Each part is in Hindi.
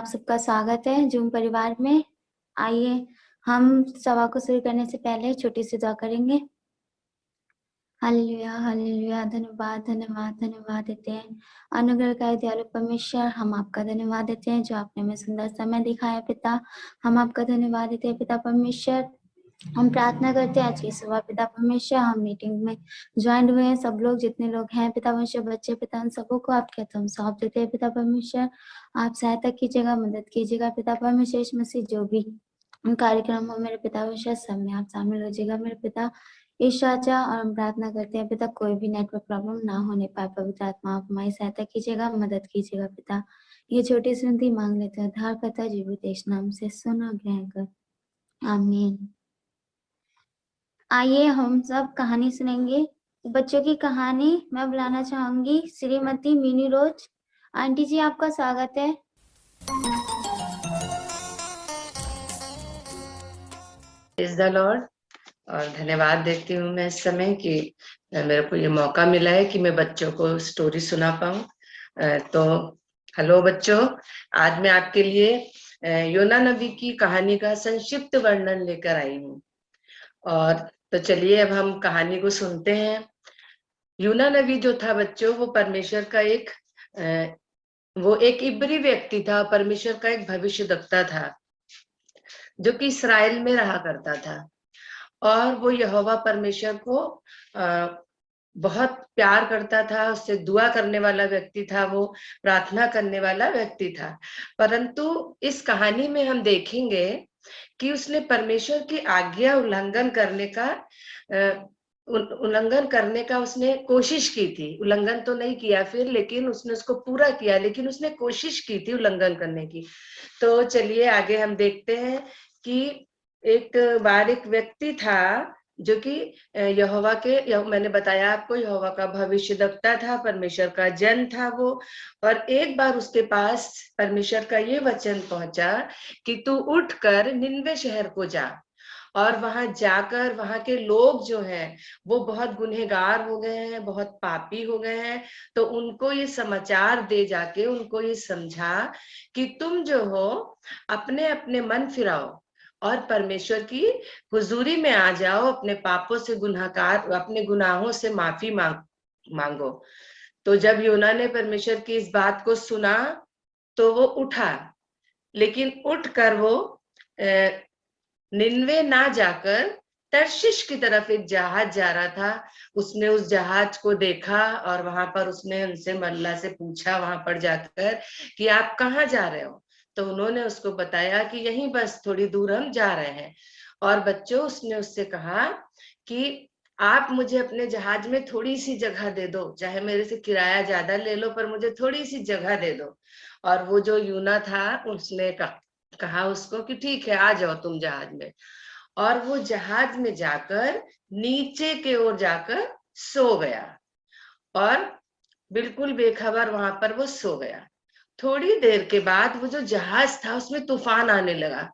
आप सबका स्वागत है जूम परिवार में। आइए हम सभा को शुरू करने से पहले छोटी सी दुआ करेंगे। हालेलुया हालेलुया, धन्यवाद धन्यवाद धन्यवाद देते हैं अनुग्रहकारी दयालु परमेश्वर। हम आपका धन्यवाद देते हैं जो आपने हमें सुंदर समय दिखाया पिता। हम आपका धन्यवाद देते हैं पिता परमेश्वर। हम प्रार्थना करते हैं आज की सुबह पिता परमेश्वर, हम मीटिंग में ज्वाइन हुए हैं सब लोग, जितने लोग हैं पिता परमेश्वर, बच्चे पिता, उन सबों को आपके हाथों में सौंप देते हैं पिता परमेश्वर। आप सहायता कीजिएगा, मदद कीजिएगा पिता परमेश्वर। यीशु मसीह जो भी कार्यक्रम हो मेरे पिता परमेश्वर सब में आप शामिल हो जाइएगा मेरे पिता ईश राजा। और हम प्रार्थना करते हैं पिता कोई भी नेटवर्क प्रॉब्लम ना होने पाए। पवित्र आत्मा आप हमारी सहायता कीजिएगा, मदद कीजिएगा पिता। ये छोटी सी विनती मांग लेते हैं उद्धार करता जीवित यीशु नाम से, सुनो ग्रहण कर, आमीन। आइए हम सब कहानी सुनेंगे। बच्चों की कहानी मैं बुलाना चाहूंगी श्रीमती मीनू रोज। आंटी जी आपका स्वागत है। Praise the Lord. और धन्यवाद देती हूँ मैं इस समय कि मेरे को ये मौका मिला है कि मैं बच्चों को स्टोरी सुना पाऊँ। तो हेलो बच्चों, आज मैं आपके लिए योना नबी की कहानी का संक्षिप्त वर्णन लेकर आई हूँ। और तो चलिए अब हम कहानी को सुनते हैं। योना नबी जो था बच्चों, वो परमेश्वर का वो एक इब्री व्यक्ति था, परमेश्वर का एक भविष्यद्वक्ता था जो कि इस्राएल में रहा करता था। और वो यहोवा परमेश्वर को बहुत प्यार करता था, उससे दुआ करने वाला व्यक्ति था, वो प्रार्थना करने वाला व्यक्ति था। परंतु इस कहानी में हम देखेंगे कि उसने परमेश्वर की आज्ञा उल्लंघन करने का उसने कोशिश की थी। उल्लंघन तो नहीं किया फिर, लेकिन उसने उसको पूरा किया, लेकिन उसने कोशिश की थी उल्लंघन करने की। तो चलिए आगे हम देखते हैं कि एक बार एक व्यक्ति था जो कि मैंने बताया आपको, यहोवा का भविष्यद्वक्ता था, परमेश्वर का जन था वो। और एक बार उसके पास परमेश्वर का ये वचन पहुंचा कि तू उठकर निनवे शहर को जा, और वहां जाकर वहां के लोग जो हैं वो बहुत गुनहगार हो गए हैं, बहुत पापी हो गए हैं। तो उनको ये समाचार दे जाके उनको ये समझा कि तुम जो हो अपने अपने मन फिराओ और परमेश्वर की हुजूरी में आ जाओ, अपने पापों से अपने गुनाहों से माफी मांगो। तो जब योना ने परमेश्वर की इस बात को सुना तो वो उठा, लेकिन उठकर वो निन्वे ना जाकर तर्शिश की तरफ एक जहाज जा रहा था। उसने उस जहाज को देखा और वहां पर उसने उनसे मल्ला से पूछा वहां पर जाकर कि आप कहाँ जा रहे हो। तो उन्होंने उसको बताया कि यहीं बस थोड़ी दूर हम जा रहे हैं। और बच्चों, उसने उससे कहा कि आप मुझे अपने जहाज में थोड़ी सी जगह दे दो, चाहे मेरे से किराया ज्यादा ले लो, पर मुझे थोड़ी सी जगह दे दो। और वो जो यूना था उसने कहा उसको कि ठीक है, आ जाओ तुम जहाज में। और वो जहाज में जाकर नीचे की ओर जाकर सो गया और बिल्कुल बेखबर वहां पर वो सो गया। थोड़ी देर के बाद वो जो जहाज था उसमें तूफान आने लगा,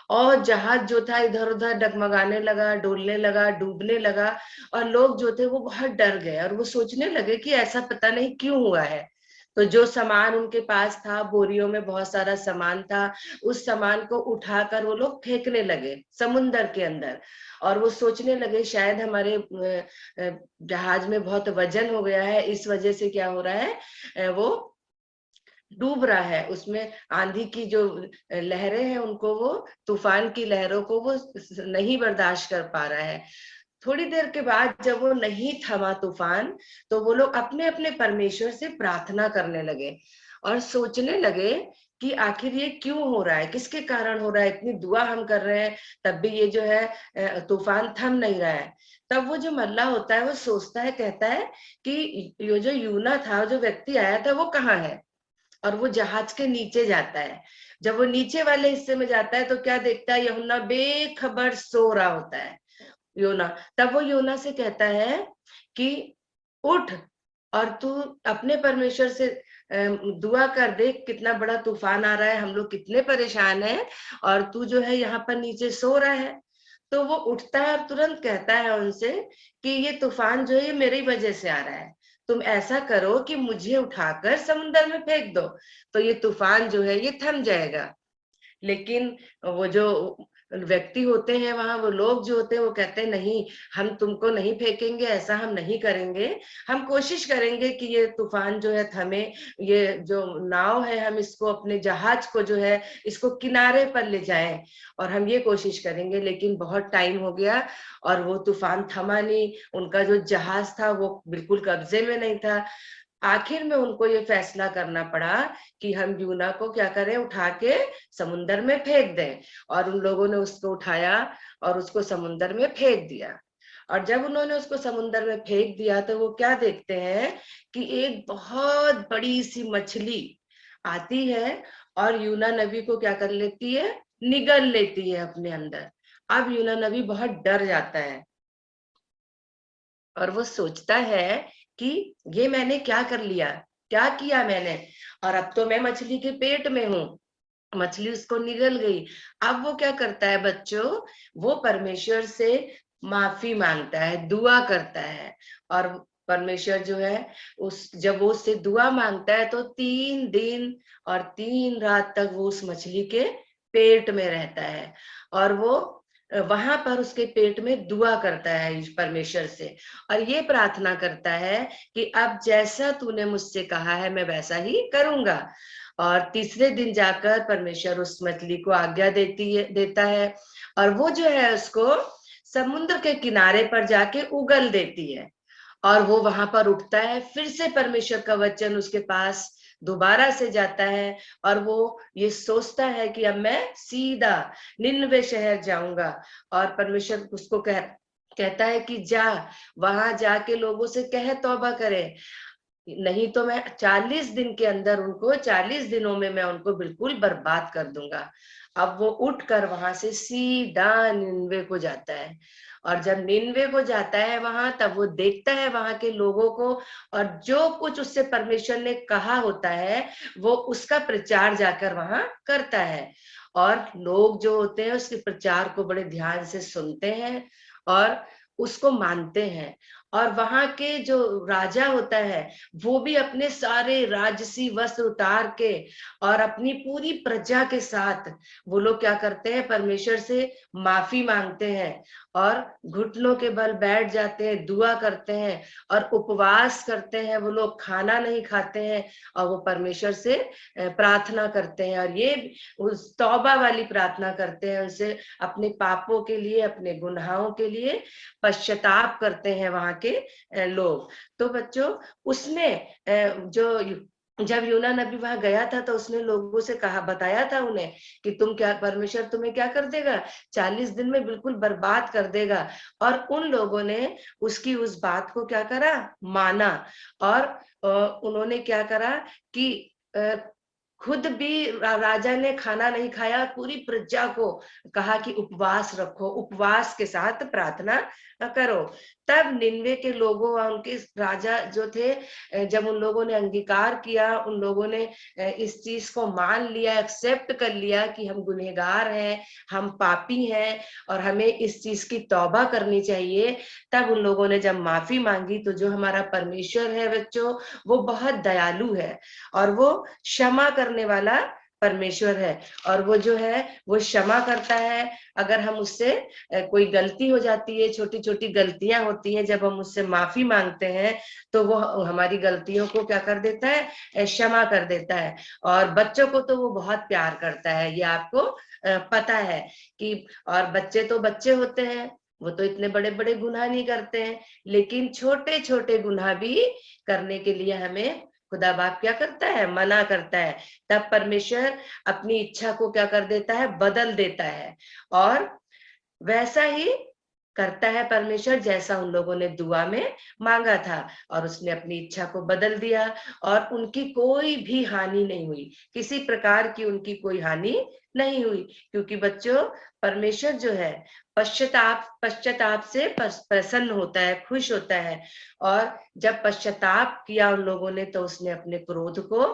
और जहाज जो था इधर उधर डगमगाने लगा, डोलने लगा, डूबने लगा। और लोग जो थे वो बहुत डर गए और वो सोचने लगे कि ऐसा पता नहीं क्यों हुआ है। तो जो सामान उनके पास था, बोरियों में बहुत सारा सामान था, उस सामान को उठाकर वो लोग फेंकने लगे समुन्दर के अंदर। और वो सोचने लगे शायद हमारे जहाज में बहुत वजन हो गया है, इस वजह से क्या हो रहा है, वो डूब रहा है। उसमें आंधी की जो लहरें हैं उनको वो तूफान की लहरों को वो नहीं बर्दाश्त कर पा रहा है। थोड़ी देर के बाद जब वो नहीं थमा तूफान, तो वो लोग अपने अपने परमेश्वर से प्रार्थना करने लगे और सोचने लगे कि आखिर ये क्यों हो रहा है, किसके कारण हो रहा है। इतनी दुआ हम कर रहे हैं तब भी ये जो है तूफान थम नहीं रहा है। तब वो जो मल्ला होता है वो सोचता है, कहता है कि ये जो यूना था, जो व्यक्ति आया था, वो कहाँ है। और वो जहाज के नीचे जाता है। जब वो नीचे वाले हिस्से में जाता है तो क्या देखता है, यूहन्ना बेखबर सो रहा होता है। योना, तब वो योना से कहता है कि उठ और तू अपने परमेश्वर से दुआ कर, देख कितना बड़ा तूफान आ रहा है, हम लोग कितने परेशान हैं, और तू जो है यहाँ पर नीचे सो रहा है। तो वो उठता है और तुरंत कहता है उनसे कि ये तूफान जो है ये मेरी वजह से आ रहा है। तुम ऐसा करो कि मुझे उठाकर समुद्र में फेंक दो, तो ये तूफान जो है ये थम जाएगा। लेकिन वो जो व्यक्ति होते हैं वहां, वो लोग जो होते हैं वो कहते हैं नहीं, हम तुमको नहीं फेंकेंगे, ऐसा हम नहीं करेंगे, हम कोशिश करेंगे कि ये तूफान जो है थमे, ये जो नाव है हम इसको, अपने जहाज को जो है इसको किनारे पर ले जाएं, और हम ये कोशिश करेंगे। लेकिन बहुत टाइम हो गया और वो तूफान थमा नहीं, उनका जो जहाज था वो बिल्कुल कब्जे में नहीं था। आखिर में उनको ये फैसला करना पड़ा कि हम यूना को क्या करें, उठा के समुद्र में फेंक दें। और उन लोगों ने उसको उठाया और उसको समुद्र में फेंक दिया। और जब उन्होंने उसको समुद्र में फेंक दिया तो वो क्या देखते हैं कि एक बहुत बड़ी सी मछली आती है और यूना नबी को क्या कर लेती है, निगल लेती है अपने अंदर। अब यूना नबी बहुत डर जाता है और वो सोचता है कि ये मैंने क्या कर लिया, क्या किया मैंने, और अब तो मैं मछली के पेट में हूँ, मछली उसको निगल गई। अब वो क्या करता है बच्चों, वो परमेश्वर से माफी मांगता है, दुआ करता है। और परमेश्वर जो है उस जब वो उससे दुआ मांगता है तो 3 दिन और 3 रात तक वो उस मछली के पेट में रहता है। और वो वहां पर उसके पेट में दुआ करता है परमेश्वर से, और ये प्रार्थना करता है कि अब जैसा तूने मुझसे कहा है मैं वैसा ही करूंगा। और तीसरे दिन जाकर परमेश्वर उस मछली को आज्ञा देता है, और वो जो है उसको समुद्र के किनारे पर जाके उगल देती है। और वो वहां पर उठता है, फिर से परमेश्वर का वचन उसके पास दोबारा से जाता है, और वो ये सोचता है कि अब मैं सीधा निन्वे शहर जाऊंगा। और परमेश्वर उसको कहता है कि जा, वहां जाके लोगों से कह तौबा करे, नहीं तो मैं 40 दिन के अंदर उनको, 40 दिनों में मैं उनको बिल्कुल बर्बाद कर दूंगा। अब वो उठकर वहां से सीधा निन्वे को जाता है। और जब निन्वे को जाता है वहां, तब वो देखता है वहां के लोगों को, और जो कुछ उससे परमेश्वर ने कहा होता है वो उसका प्रचार जाकर वहां करता है। और लोग जो होते हैं उसके प्रचार को बड़े ध्यान से सुनते हैं और उसको मानते हैं। और वहां के जो राजा होता है वो भी अपने सारे राजसी वस्त्र उतार के और अपनी पूरी प्रजा के साथ वो लोग क्या करते हैं, परमेश्वर से माफी मांगते हैं और घुटनों के बल बैठ जाते हैं, दुआ करते हैं और उपवास करते हैं। वो लोग खाना नहीं खाते हैं और वो परमेश्वर से प्रार्थना करते हैं, और ये उस तौबा वाली प्रार्थना करते हैं, उनसे अपने पापों के लिए, अपने गुनाहों के लिए पश्चाताप करते हैं वहां के लोग। तो बच्चों, उसने जो जब यूना नबी वहां गया था तो उसने लोगों से कहा, बताया था उन्हें कि तुम क्या, परमेश्वर तुम्हें क्या कर देगा, 40 दिन में बिल्कुल बर्बाद कर देगा। और उन लोगों ने उसकी उस बात को क्या करा, माना। और उन्होंने क्या करा कि खुद भी राजा ने खाना नहीं खाया, पूरी प्रजा को कहा कि उपवास रखो, उपवास के साथ प्रार्थना करो। तब निन्वे के लोगों और उनके राजा जो थे, जब उन लोगों ने अंगीकार किया, उन लोगों ने इस चीज को मान लिया, एक्सेप्ट कर लिया कि हम गुनहगार हैं, हम पापी हैं और हमें इस चीज की तौबा करनी चाहिए। तब उन लोगों ने जब माफी मांगी तो जो हमारा परमेश्वर है बच्चों, वो बहुत दयालु है और वो क्षमा करने वाला परमेश्वर है। और वो जो है वो क्षमा करता है। अगर हम उससे कोई गलती हो जाती है, छोटी छोटी गलतियां होती हैं, जब हम उससे माफी मांगते हैं तो वो हमारी गलतियों को क्या कर देता है, क्षमा कर देता है। और बच्चों को तो वो बहुत प्यार करता है, ये आपको पता है कि, और बच्चे तो बच्चे होते हैं, वो तो इतने बड़े बड़े गुनाह नहीं करते हैं, लेकिन छोटे छोटे गुनाह भी करने के लिए हमें खुदा बाप क्या करता है, मना करता है। तब परमेश्वर अपनी इच्छा को क्या कर देता है, बदल देता है, और वैसा ही करता है परमेश्वर जैसा उन लोगों ने दुआ में मांगा था। और उसने अपनी इच्छा को बदल दिया और उनकी कोई भी हानि नहीं हुई, किसी प्रकार की उनकी कोई हानि नहीं हुई। क्योंकि बच्चों, परमेश्वर जो है पश्चाताप से प्रसन्न होता है, खुश होता है। और जब पश्चाताप किया उन लोगों ने तो उसने अपने क्रोध को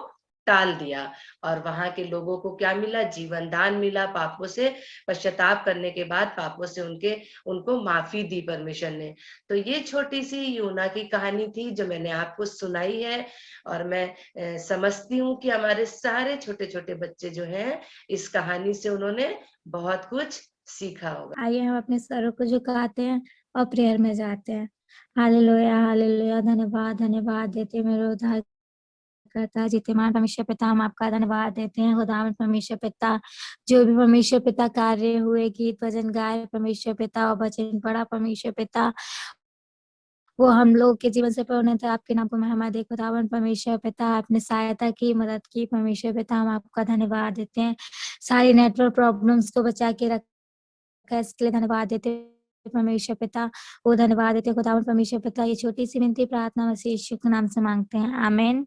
टाल दिया और वहां के लोगों को क्या मिला? जीवन दान मिला। पापों से पश्चाताप करने के बाद पापों से उनको माफी दी परमेश्वर ने। तो ये छोटी सी यूना की कहानी थी जो मैंने आपको सुनाई है और मैं समझती हूँ कि हमारे सारे छोटे छोटे बच्चे जो हैं इस कहानी से उन्होंने बहुत कुछ सीखा होगा। आइए हम अपने सरों को झुकाते हैं और प्रेयर में जाते हैं। हालेलुया हालेलुया, धन्यवाद धन्यवाद देते मेरे उद्धार करता जितमान परमेश्वर पिता, हम आपका धन्यवाद देते हैं खुदावंद परमेश्वर पिता। जो भी परमेश्वर पिता कार्य हुए, गीत भजन गाए परमेश्वर पिता और वचन पढ़ा परमेश्वर पिता, वो हम लोग के जीवन से पूर्ण थे। आपके नाम को महिमा दे खुदावंद परमेश्वर पिता। आपने सहायता की, मदद की परमेश्वर पिता, हम आपका धन्यवाद देते हैं। सारी नेटवर्क प्रॉब्लम्स को बचा के रखा, इसके लिए धन्यवाद देते हैं परमेश्वर पिता। वो धन्यवाद देते हैं खुदावंद परमेश्वर पिता। ये छोटी सी विनती प्रार्थना मसीह यीशु के नाम से मांगते हैं, आमीन।